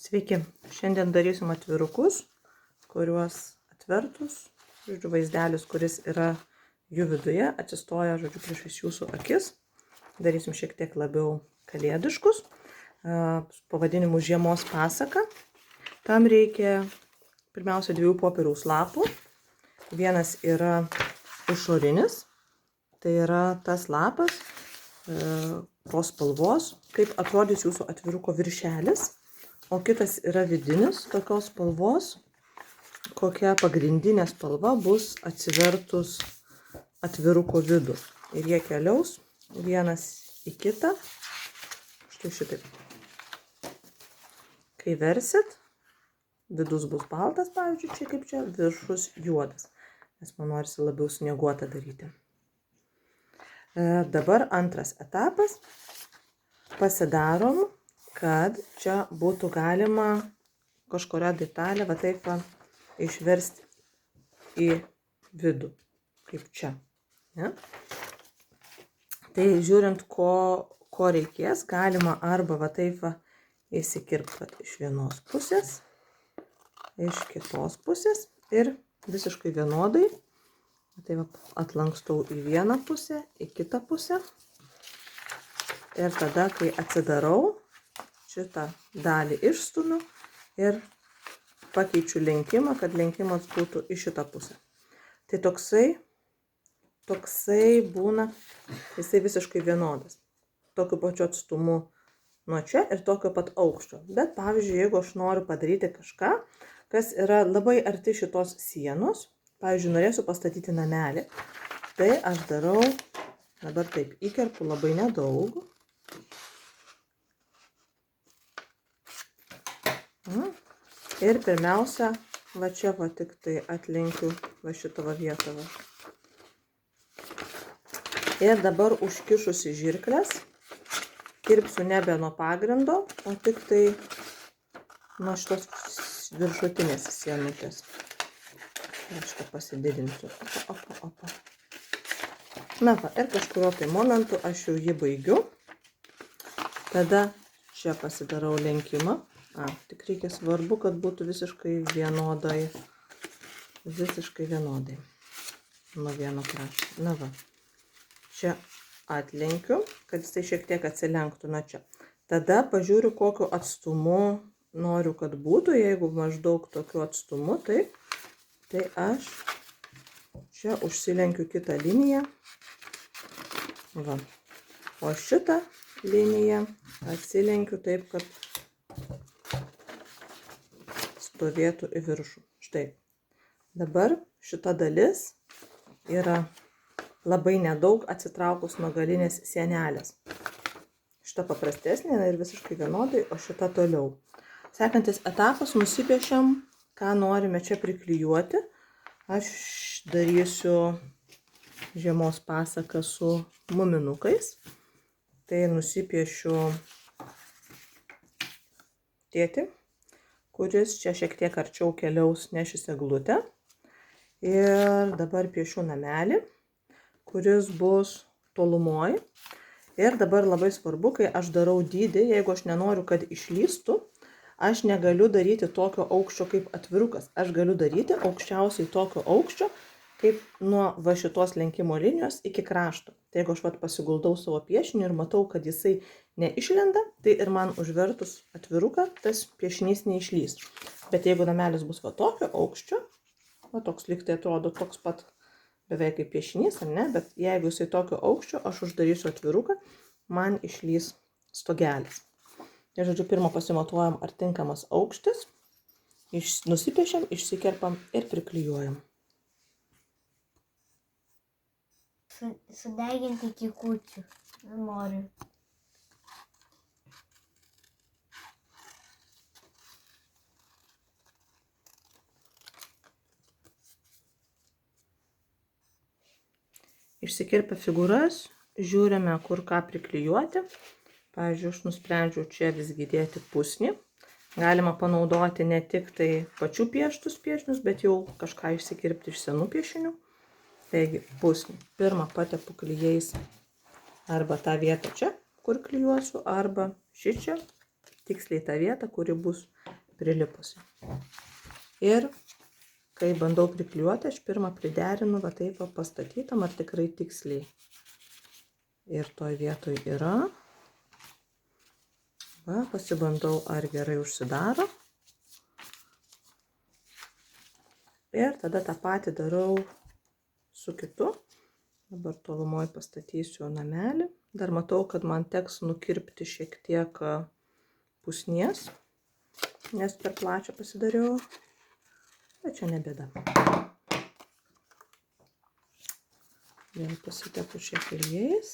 Sveiki, šiandien darysim atvirukus, kuriuos atvertus, vaizdelis, kuris yra jų viduje, atsistoja, priešais jūsų akis. Darysim šiek tiek labiau kalėdiškus, pavadinimu Žiemos pasaka. Tam reikia pirmiausia 2 popieriaus lapų. Vienas yra išorinis, tai yra tas lapas, tos spalvos, kaip atrodys jūsų atviruko viršelis. O kitas yra vidinis, tokios spalvos, kokia pagrindinė spalva bus atsivertus atviruko vidų. Ir jie keliaus vienas į kitą. Štai šitaip. Kai versit, vidus bus baltas, pavyzdžiui, čia kaip čia, viršus juodas. Nes man norisi labiau snieguotą daryti. Dabar antras etapas. Pasidarom, kad čia būtų galima kažkurią detalę va taip va išversti į vidų, kaip čia. Ne? Tai žiūrint, ko reikės, galima arba va taip va įsikirpti iš vienos pusės, iš kitos pusės ir visiškai vienodai. Tai va atlankstau į vieną pusę, į kitą pusę. Ir tada, kai atsidarau, šitą dalį išstumiu ir pakeičiu lenkimą, kad lenkimas būtų į šitą pusę. Tai toksai būna, jisai visiškai vienodas. Tokiu pačiu atstumu nuo čia ir tokio pat aukščio. Bet pavyzdžiui, jeigu aš noriu padaryti kažką, kas yra labai arti šitos sienos, pavyzdžiui, norėsiu pastatyti namelį, tai aš darau, dabar taip įkerpu labai nedaug. Ir pirmiausia, va čia va tik tai atlenkiu va šitą va vietą. Ir dabar užkišusi žirkles, kirpsiu nebe nuo pagrindo, o tik tai nuo šitos viršutinės sienutės. Aš šitą pasididinsiu. Opa. Na va, ir kažkurio tai momentu aš jau jį baigiu. Tada čia pasidarau lenkimą. Tik reikia svarbu, kad būtų visiškai vienodai. Nuo vieno krašto. Na va. Čia atlenkiu, kad jisai šiek tiek atsilenktų nuo čia. Tada pažiūriu, kokiu atstumu noriu, kad būtų. Jeigu maždaug tokiu atstumu, tai aš čia užsilenkiu kitą liniją. Va. O šitą liniją atsilenkiu taip, kad stovėtų į viršų. Štai. Dabar šita dalis yra labai nedaug atsitraukus nuo galinės sienelės. Šita paprastesnė ir visiškai vienodai, o šita toliau. Sekantis etapas, nusipiešiam, ką norime čia priklijuoti. Aš darysiu žiemos pasaką su muminukais. Tai nusipiešiu tėtį, kuris čia šiek tiek arčiau keliaus nešis eglutę. Ir dabar piešiu namelį, kuris bus tolumoj. Ir dabar labai svarbu, kai aš darau dydį, jeigu aš nenoriu, kad išlįstų, aš negaliu daryti tokio aukščio kaip atvirukas. Aš galiu daryti aukščiausiai tokio aukščio, kaip nuo va šitos lenkimo linijos iki krašto. Tai jeigu aš pasiguldau savo piešinį ir matau, kad jisai neišlenda, tai ir man užvertus atviruką tas piešinys neišlys. Bet jeigu namelis bus va tokio aukščio, va toks lyg tai atrodo toks pat beveik kaip piešinys, ar ne? Bet jeigu jisai tokio aukščio, aš uždarysiu atviruką, man išlys stogelis. Ir žodžiu, pirmą pasimatuojam, ar tinkamas aukštis, nusipiešiam, išsikerpam ir priklijuojam. Sudeginti kikučių. Noriu. Išsikirpę figūras, žiūrime, kur ką priklijuoti. Pavyzdžiui, aš nusprendžiau čia visgi dėti pusnį. Galima panaudoti ne tik tai pačių pieštus piešinius, bet jau kažką išsikirpti iš senų piešinių. Taigi, pusnį. Pirmą patepu klijais arba tą vietą čia, kur klijuosiu, arba šičia, tiksliai tą vietą, kuri bus prilipusi. Ir kai bandau priklijuoti, aš pirmą priderinu va taip pastatytam, ar tikrai tiksliai. Ir toj vietoj yra. Va, pasibandau, ar gerai užsidaro. Ir tada tą patį darau su kitu. Dabar tolumoj pastatysiu namelį. Dar matau, kad man teks nukirpti šiek tiek pusnies, nes per plačią pasidariau. Bet čia nebėda. Vėl pasitepu šiek klijais.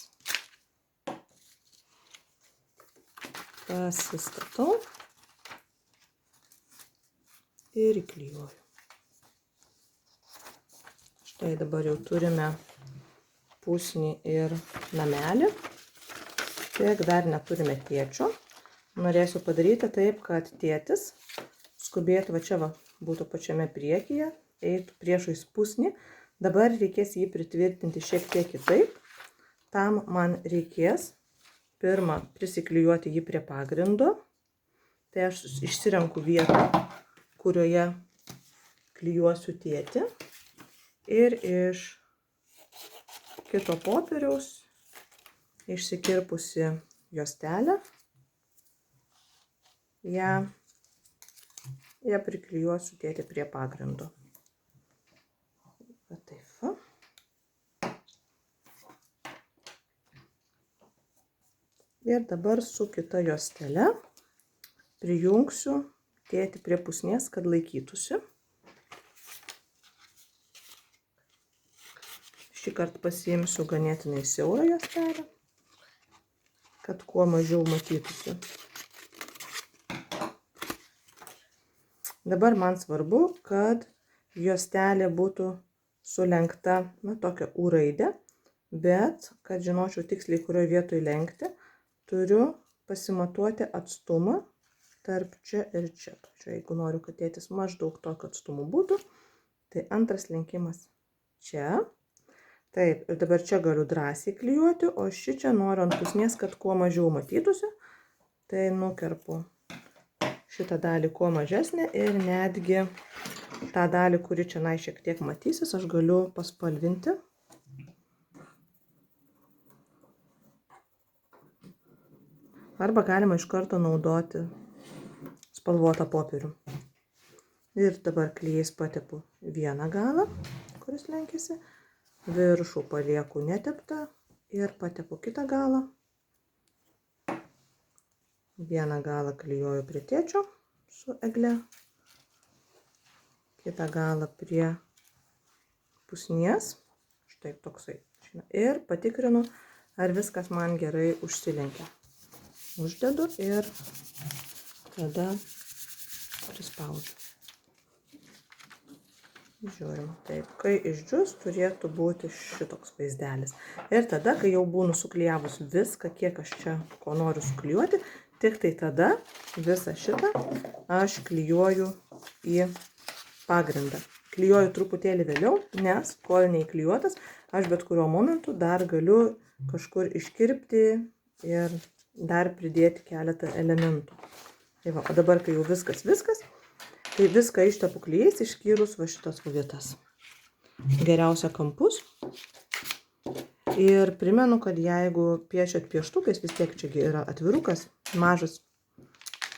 Pasistatau ir įklijuoju. Štai dabar jau turime pusnį ir namelį. Tiek dar neturime tėčio. Norėsiu padaryti taip, kad tėtis skubėtų, va čia va, būtų pačiame priekyje, eitų priešais pusnį. Dabar reikės jį pritvirtinti šiek tiek kitaip. Tam man reikės pirmą prisiklijuoti jį prie pagrindo. Tai aš išsirenku vietą, kurioje klijuosiu tėtį. Ir iš kito popieriaus išsikirpusi juostelę, ją priklijuosiu tėtį prie pagrindo. Va taip va. Ir dabar su kita juostele prijungsiu tėtį prie pusnies, kad laikytųsi. Šį kartą pasiimsiu ganėtinai siaurą juostelę, kad kuo mažiau matytųsi. Dabar man svarbu, kad juostelė būtų sulenkta, na, tokia U raidė, bet, kad žinočiau tiksliai, kurioje vietoje lenkti, turiu pasimatuoti atstumą tarp čia ir čia. Čia, jeigu noriu, kad tėtis maždaug tokio atstumu būtų, tai antras lenkimas čia. Taip, ir dabar čia galiu drąsiai klijuoti, o čia noriu ant pusnies, kad kuo mažiau matytųsi. Tai nukerpu šitą dalį kuo mažesnę ir netgi tą dalį, kuri čia šiek tiek matysis, aš galiu paspalvinti. Arba galima iš karto naudoti spalvotą popierių. Ir dabar klijais patepu vieną galą, kuris lenkiasi. Viršų palieku neteptą ir patepu kitą galą. Vieną galą klijuoju prie tėčio su egle, kitą galą prie pusnies, štai toksai. Ir patikrinu, ar viskas man gerai užsilenkia. Uždedu ir tada prispaudžiu. Žiūrim, taip, kai išdžius, turėtų būti šitoks vaizdelis. Ir tada, kai jau būnu suklijavus viską, kiek aš čia ko noriu suklijuoti, tik tai tada visą šitą aš klijuoju į pagrindą. Klijuoju truputėlį vėliau, nes kol neįklijuotas, aš bet kuriuo momentu dar galiu kažkur iškirpti ir dar pridėti keletą elementų. Tai va, o dabar, kai jau viskas, tai viską ištepu klijais, išskyrus va šitas vietas. Geriausia kampus. Ir primenu, kad jeigu piešiat pieštukais, vis tiek čia yra atvirukas, mažas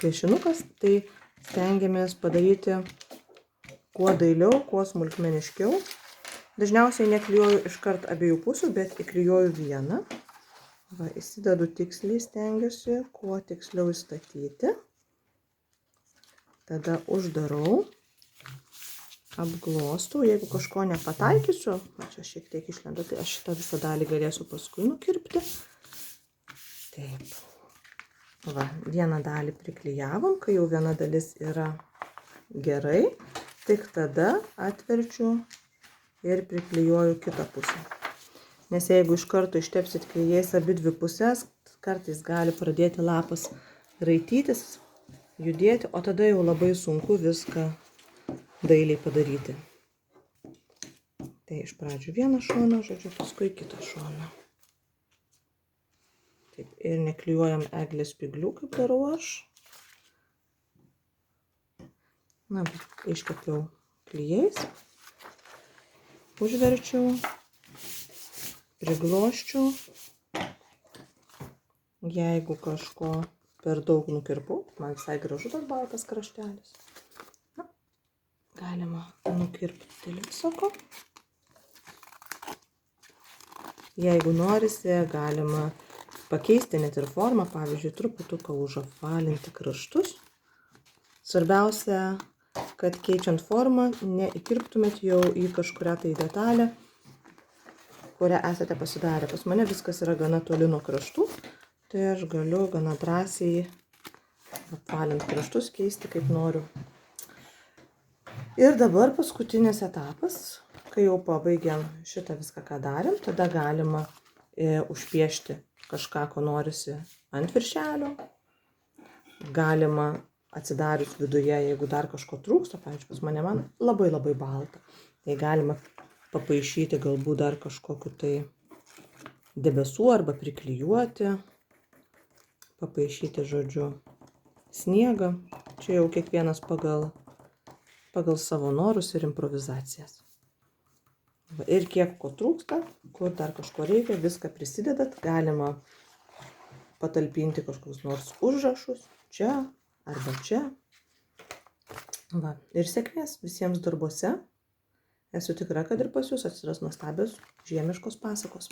piešinukas, tai stengiamės padaryti kuo dailiau, kuo smulkmeniškiau. Dažniausiai neklijuoju iškart abiejų pusių, bet įklijuoju vieną. Va, įsidedu tiksliai, stengiuosi, kuo tiksliau įstatyti. Tada uždarau, apglostau, jeigu kažko nepataikysiu, čia šiek tiek išlenda, tai aš šitą visą dalį galėsiu paskui nukirpti. Taip. Va, vieną dalį priklijavom, kai jau viena dalis yra gerai, tik tada atverčiu ir priklijuoju kitą pusę. Nes jeigu iš karto ištepsit klijais abi dvi pusės, kartais gali pradėti lapas raitytis, judėti, o tada jau labai sunku viską dailiai padaryti. Tai iš pradžių vieną šoną, žodžiu, paskui kitą šoną. Taip, ir neklijuojam eglės spyglių, kaip darau aš. Na, iškepiau klijais, užverčiau, prigloščiau. Jeigu kažko per daug nukirpau, man visai gražu tas baltas kraštelis. Na, galima nukirpti visako. Jeigu norisi, galima pakeisti net ir formą, pavyzdžiui, truputuką užapvalinti kraštus. Svarbiausia, kad keičiant formą, neįkirptumėt jau į kažkurią tai detalę, kurią esate pasidarę. Pas mane viskas yra gana toli nuo kraštų, tai aš galiu gana drąsiai apvalinti kraštus, keisti kaip noriu. Ir dabar paskutinis etapas, kai jau pabaigiam šitą viską, ką darėm, tada galima užpiešti kažką, ko norisi ant viršelio. Galima atsidarius viduje, jeigu dar kažko trūksta, pavyzdžiui, pas mane man labai balta, tai galima papaišyti galbūt dar kažkokiu tai debesų arba priklijuoti, papaišyti, žodžiu, sniegą. Čia jau kiekvienas pagal savo norus ir improvizacijas. Ir kiek ko trūksta, kur dar kažko reikia, viską prisidedat, galima patalpinti kažkokius nors užrašus čia arba čia. Va. Ir sėkmės visiems darbuose. Esu tikra, kad ir pas jūs atsiras nuostabios žiemiškos pasakos.